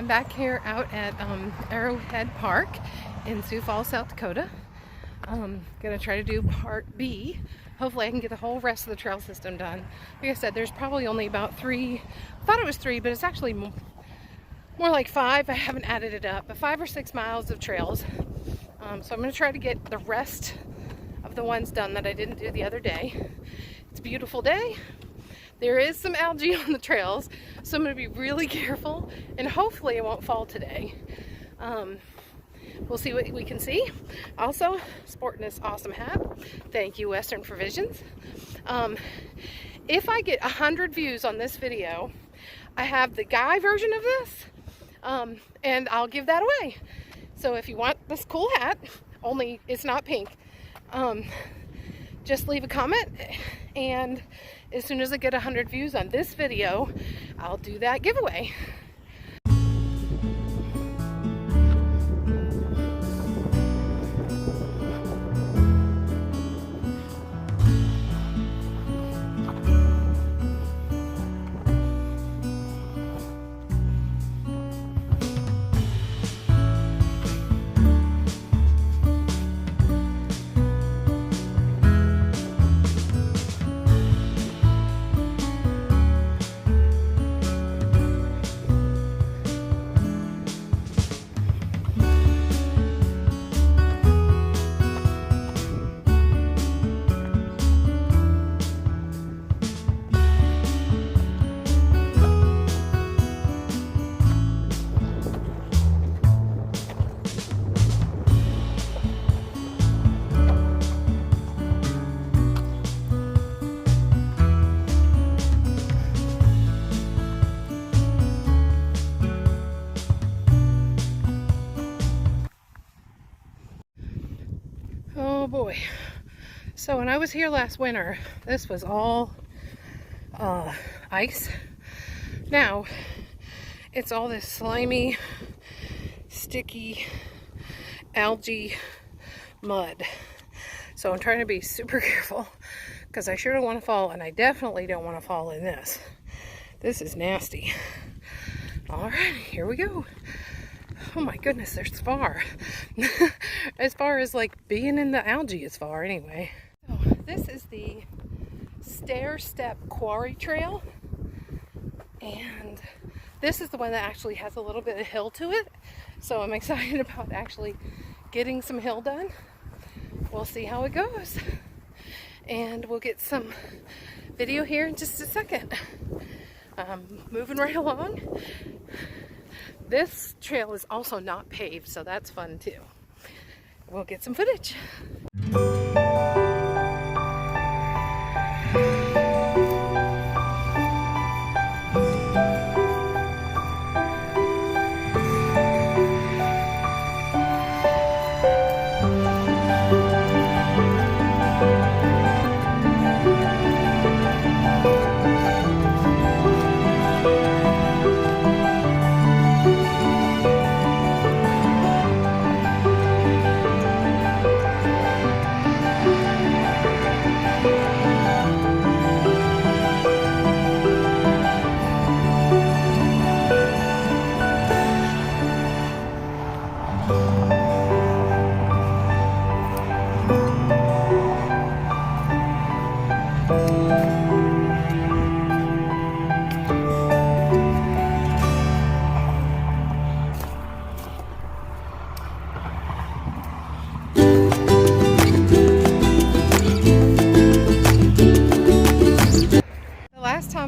I'm back here out at Arrowhead Park in Sioux Falls, South Dakota. Gonna try to do part B. Hopefully I can get the whole rest of the trail system done. Like I said, there's probably only about 3, I thought it was 3, but it's actually more like 5. I haven't added it up, but 5 or 6 miles of trails. So I'm gonna try to get the rest of the ones done that I didn't do the other day. It's a beautiful day. There is some algae on the trails, so I'm going to be really careful, and hopefully it won't fall today. We'll see what we can see. Also, sporting this awesome hat. Thank you, Western Provisions. If I get 100 views on this video, I have the guy version of this, and I'll give that away. So if you want this cool hat, only it's not pink, just leave a comment, and as soon as I get 100 views on this video, I'll do that giveaway. Oh boy. So when I was here last winter, this was all ice. Now it's all this slimy, sticky, algae mud. So I'm trying to be super careful because I sure don't want to fall, and I definitely don't want to fall in this. This is nasty. All right, here we go. Oh my goodness, there's far. As far as like being in the algae is far anyway. So this is the stair step quarry trail, and this is the one that actually has a little bit of hill to it. So I'm excited about actually getting some hill done. We'll see how it goes. And we'll get some video here in just a second. Moving right along. This trail is also not paved, so that's fun too. We'll get some footage.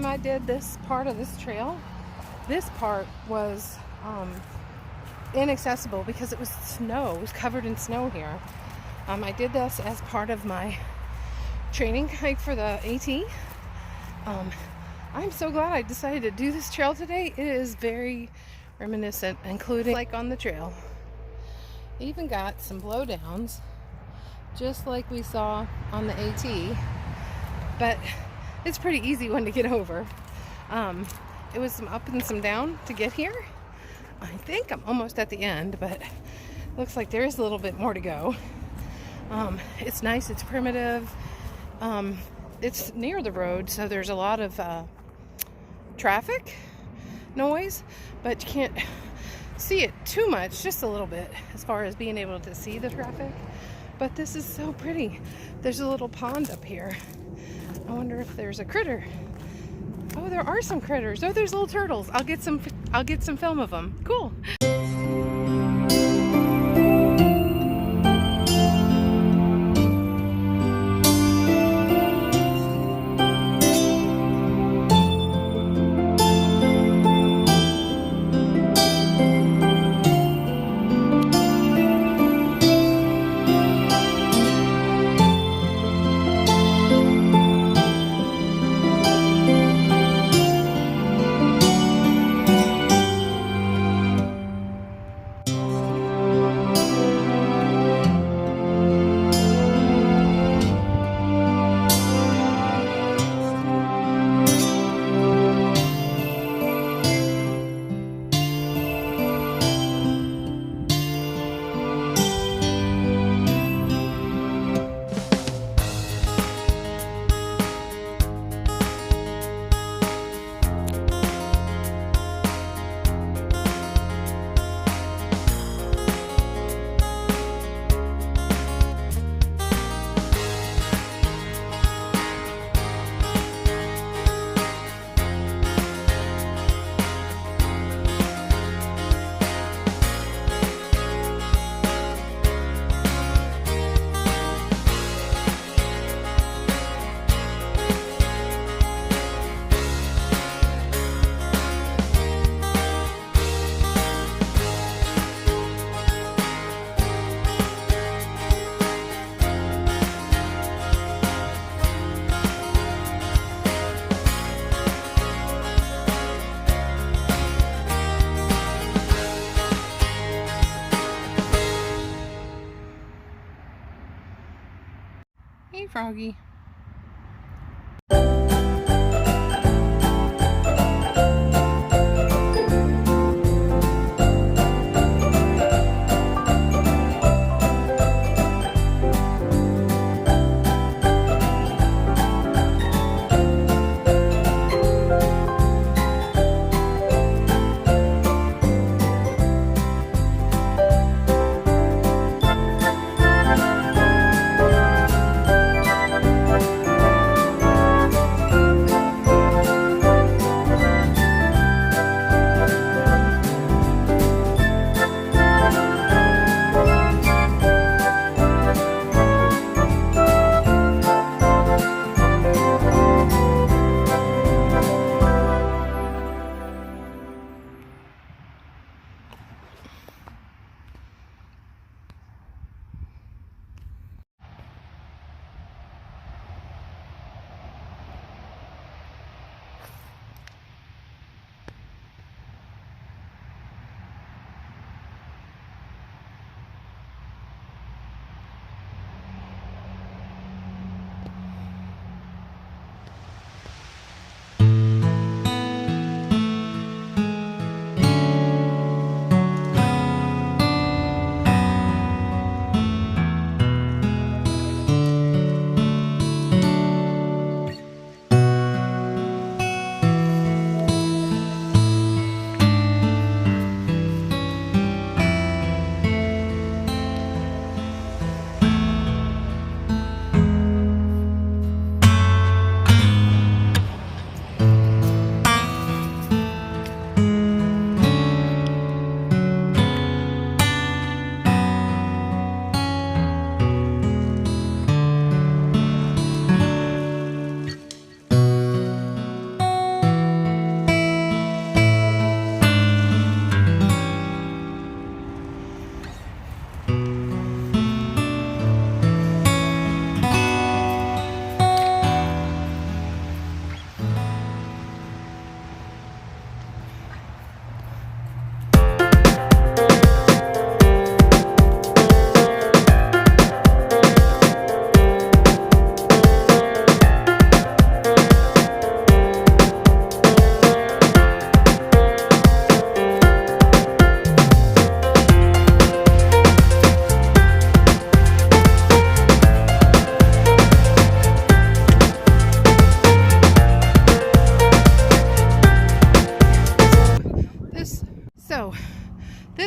I did this part of this trail, this part was inaccessible because it was snow. It was covered in snow here. I did this as part of my training hike for the AT. I'm so glad I decided to do this trail today. It is very reminiscent, including like on the trail. Even got some blowdowns just like we saw on the AT, but it's a pretty easy one to get over. It was some up and some down to get here. I think I'm almost at the end, but looks like there is a little bit more to go. It's nice, it's primitive. It's near the road, so there's a lot of traffic noise, but you can't see it too much, just a little bit, as far as being able to see the traffic. But this is so pretty. There's a little pond up here. I wonder if there's a critter. Oh, there are some critters. Oh, there's little turtles. I'll get some film of them. Cool. Hey, Froggy.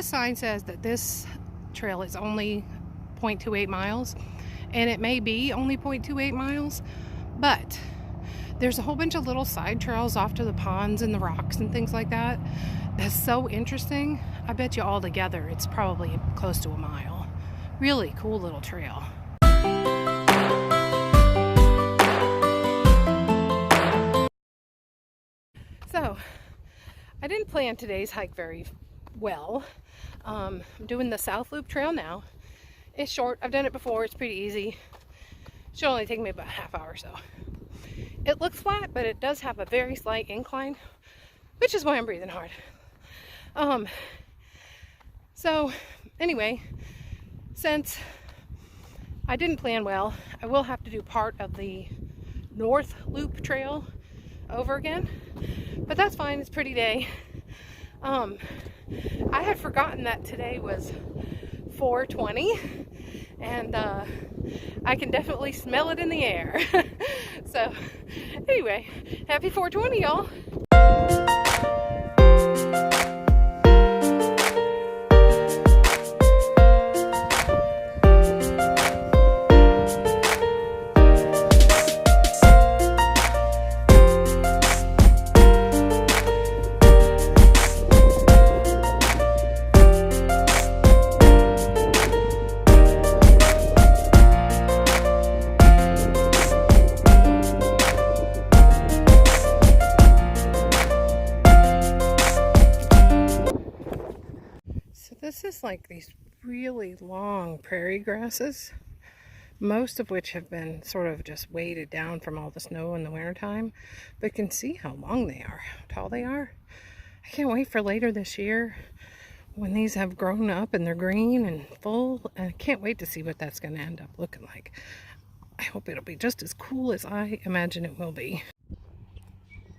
this sign says that this trail is only 0.28 miles, and it may be only 0.28 miles, but there's a whole bunch of little side trails off to the ponds and the rocks and things like that. That's so interesting. I bet you all together it's probably close to a mile. Really cool little trail. So, I didn't plan today's hike very well. I'm doing the South Loop Trail now. It's short. I've done it before. It's pretty easy. Should only take me about a half hour or so. It looks flat, but it does have a very slight incline, which is why I'm breathing hard. So anyway, since I didn't plan well, I will have to do part of the North Loop Trail over again, but that's fine. It's a pretty day. I had forgotten that today was 420, and I can definitely smell it in the air. So anyway, happy 420, y'all. This is like these really long prairie grasses, most of which have been sort of just weighted down from all the snow in the wintertime. But you can see how long they are, how tall they are. I can't wait for later this year when these have grown up and they're green and full. And I can't wait to see what that's going to end up looking like. I hope it'll be just as cool as I imagine it will be.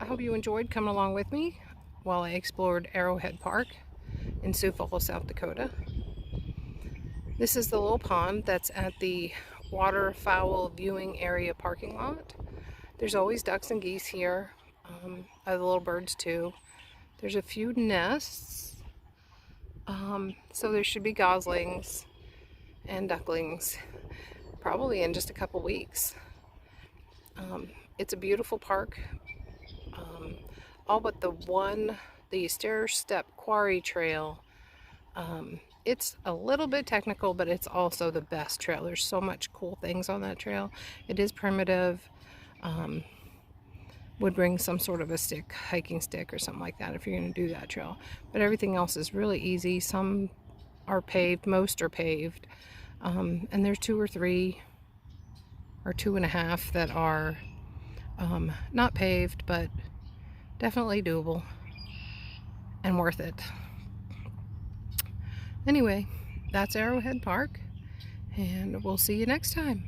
I hope you enjoyed coming along with me while I explored Arrowhead Park in Sioux Falls, South Dakota. This is the little pond that's at the waterfowl viewing area parking lot. There's always ducks and geese here, other little birds too. There's a few nests, so there should be goslings and ducklings probably in just a couple weeks. It's a beautiful park. All but the stair-step quarry trail. It's a little bit technical, but it's also the best trail. There's so much cool things on that trail. It is primitive. Would bring some sort of a stick, hiking stick or something like that if you're going to do that trail. But everything else is really easy. Some are paved, most are paved. And there's 2 or 3 or 2.5 that are not paved, but definitely doable and worth it. Anyway, that's Arrowhead Park, and we'll see you next time.